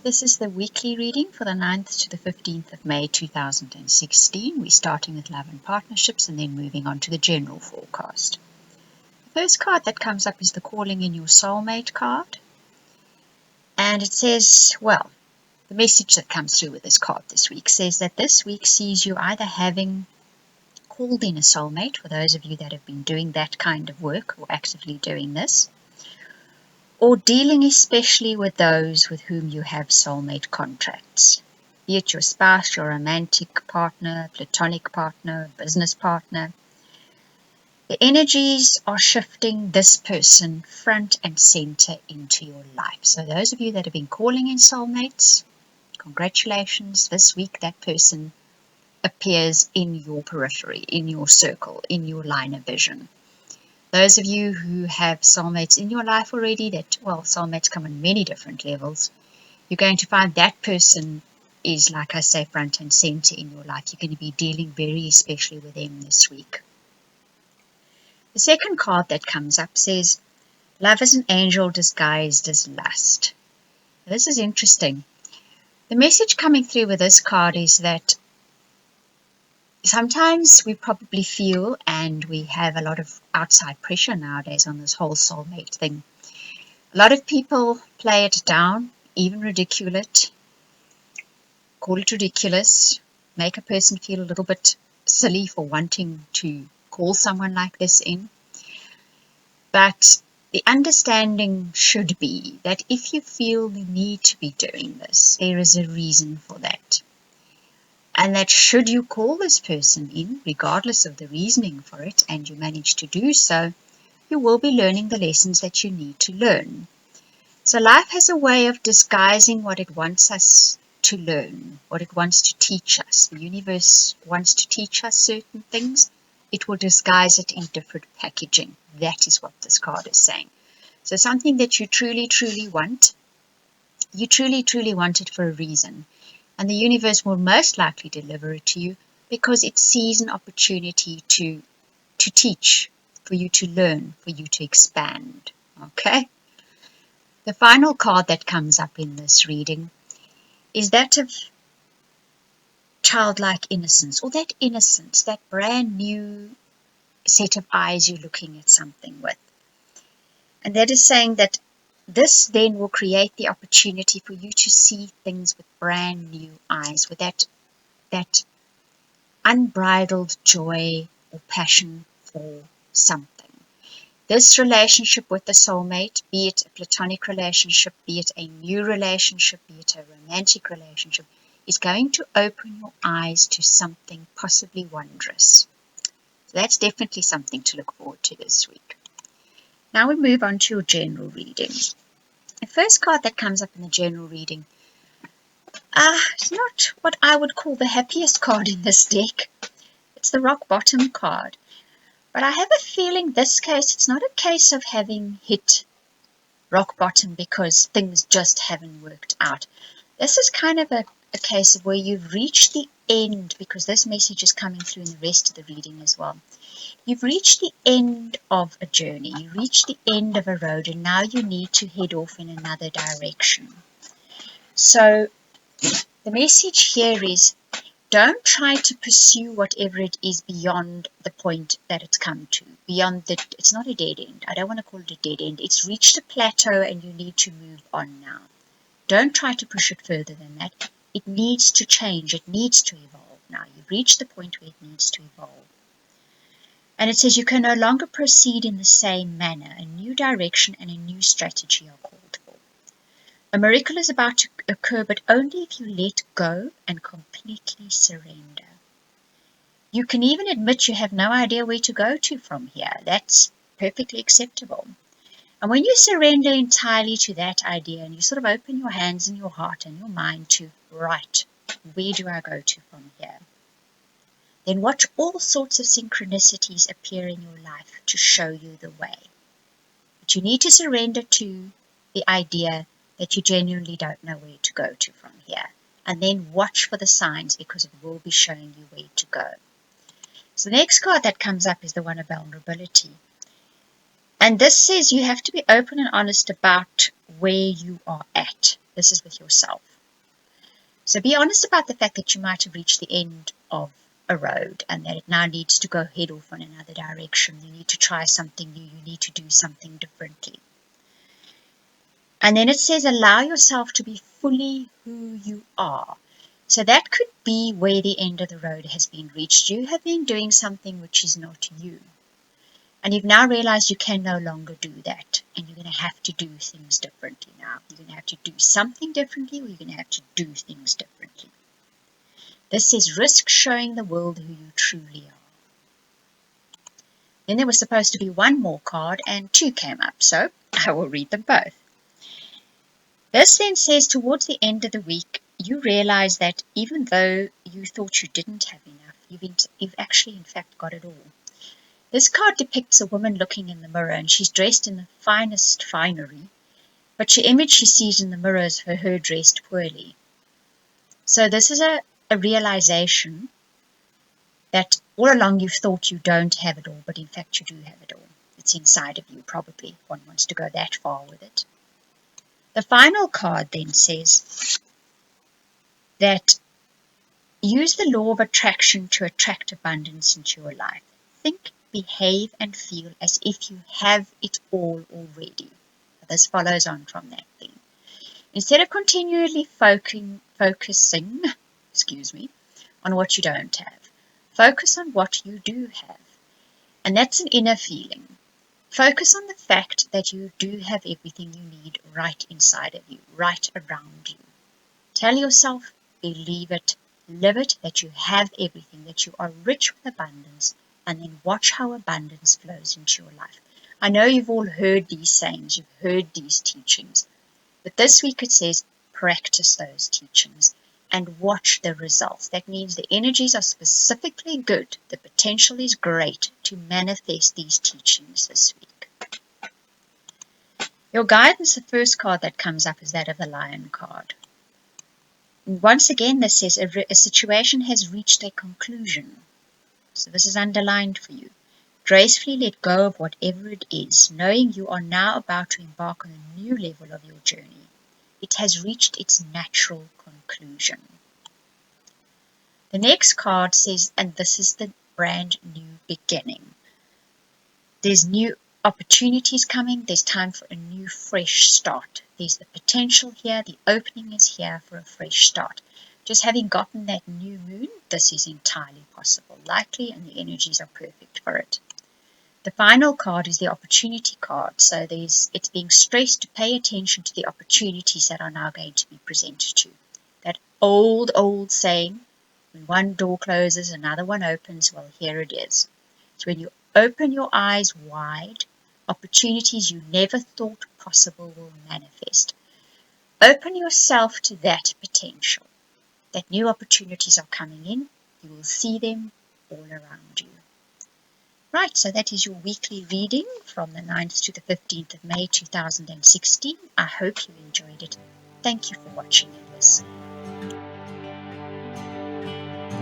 This is the weekly reading for the 9th to the 15th of May 2016. We're starting with love and partnerships and then moving on to the general forecast. The first card that comes up is the Calling in Your Soulmate card. And it says, well, the message that comes through with this card this week says that this week sees you either having called in a soulmate, for those of you that have been doing that kind of work or actively doing this, or dealing especially with those with whom you have soulmate contracts, be it your spouse, your romantic partner, platonic partner, business partner. The energies are shifting this person front and center into your life. So those of you that have been calling in soulmates, congratulations. This week that person appears in your periphery, in your circle, in your line of vision. Those of you who have soulmates in your life already, soulmates come on many different levels, you're going to find that person is, like I say, front and center in your life. You're going to be dealing very especially with them this week. The second card that comes up says, love is an angel disguised as lust. This is interesting. The message coming through with this card is that sometimes we probably feel, and we have a lot of outside pressure nowadays on this whole soulmate thing. A lot of people play it down, even ridicule it, call it ridiculous, make a person feel a little bit silly for wanting to call someone like this in. But the understanding should be that if you feel the need to be doing this, there is a reason for that. And that should you call this person in, regardless of the reasoning for it, and you manage to do so, you will be learning the lessons that you need to learn. So life has a way of disguising what it wants us to learn, what it wants to teach us. The universe wants to teach us certain things. It will disguise it in different packaging. That is what this card is saying. So something that you truly, truly want, you truly, truly want it for a reason. And the universe will most likely deliver it to you because it sees an opportunity to teach, for you to learn, for you to expand. Okay? The final card that comes up in this reading is that of childlike innocence, or that innocence, that brand new set of eyes you're looking at something with. And that is saying that this then will create the opportunity for you to see things with brand new eyes, with that unbridled joy or passion for something. This relationship with the soulmate, be it a platonic relationship, be it a new relationship, be it a romantic relationship, is going to open your eyes to something possibly wondrous. So that's definitely something to look forward to this week. Now we move on to your general reading. The first card that comes up in the general reading, it's not what I would call the happiest card in this deck. It's the rock bottom card. But I have a feeling this case, it's not a case of having hit rock bottom because things just haven't worked out. This is kind of a case of where you've reached the end, because this message is coming through in the rest of the reading as well. You've reached the end of a journey. You've reached the end of a road, and now you need to head off in another direction. So the message here is, don't try to pursue whatever it is beyond the point that it's come to. It's not a dead end. I don't want to call it a dead end. It's reached a plateau and you need to move on now. Don't try to push it further than that. It needs to change. It needs to evolve now. You've reached the point where it needs to evolve. And it says you can no longer proceed in the same manner. A new direction and a new strategy are called for. A miracle is about to occur, but only if you let go and completely surrender. You can even admit you have no idea where to go to from here. That's perfectly acceptable. And when you surrender entirely to that idea and you sort of open your hands and your heart and your mind to, right, where do I go to from here? Then watch all sorts of synchronicities appear in your life to show you the way. But you need to surrender to the idea that you genuinely don't know where to go to from here. And then watch for the signs, because it will be showing you where to go. So the next card that comes up is the one of vulnerability. And this says you have to be open and honest about where you are at. This is with yourself. So be honest about the fact that you might have reached the end of a road and that it now needs to go head off in another direction. You need to try something new. You need to do something differently. And then it says, allow yourself to be fully who you are. So that could be where the end of the road has been reached. You have been doing something which is not you. And you've now realized you can no longer do that. And you're going to have to do things differently now. You're going to have to do something differently, or you're going to have to do things differently. This says, risk showing the world who you truly are. Then there was supposed to be one more card, and two came up. So I will read them both. This then says, towards the end of the week, you realize that even though you thought you didn't have enough, you've actually in fact got it all. This card depicts a woman looking in the mirror, and she's dressed in the finest finery, but the image she sees in the mirror is her dressed poorly. So this is a realization that all along you've thought you don't have it all, but in fact you do have it all. It's inside of you, probably. One wants to go that far with it. The final card then says that use the law of attraction to attract abundance into your life. Think, behave, and feel as if you have it all already. This follows on from that theme. Instead of continually focusing on what you don't have, focus on what you do have. And that's an inner feeling. Focus on the fact that you do have everything you need right inside of you, right around you. Tell yourself, believe it, live it, that you have everything, that you are rich with abundance, and then watch how abundance flows into your life. I know you've all heard these sayings, you've heard these teachings, but this week it says practice those teachings and watch the results. That means the energies are specifically good, the potential is great to manifest these teachings this week. Your guidance, the first card that comes up is that of the Lion card. And once again, this says a situation has reached a conclusion. So this is underlined for you. Gracefully let go of whatever it is, knowing you are now about to embark on a new level of your journey. It has reached its natural conclusion. The next card says, and this is the brand new beginning. There's new opportunities coming. There's time for a new fresh start. There's the potential here. The opening is here for a fresh start. Just having gotten that new moon, this is entirely possible, likely, and the energies are perfect for it. The final card is the opportunity card. So it's being stressed to pay attention to the opportunities that are now going to be presented to you. That old saying, when one door closes, another one opens, well, here it is. So when you open your eyes wide, opportunities you never thought possible will manifest. Open yourself to that potential. That new opportunities are coming in. You will see them all around you. Right, so that is your weekly reading from the 9th to the 15th of May 2016. I hope you enjoyed it. Thank you for watching and listening.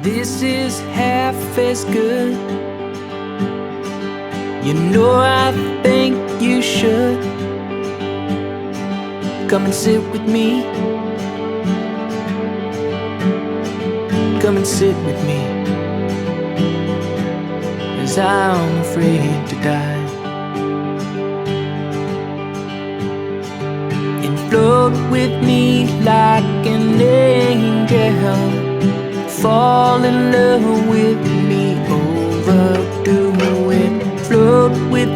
This is half as good. You know I think you should come and sit with me. Come and sit with me, as I'm afraid to die. And float with me like an angel. Fall in love with me, overdo it. Float with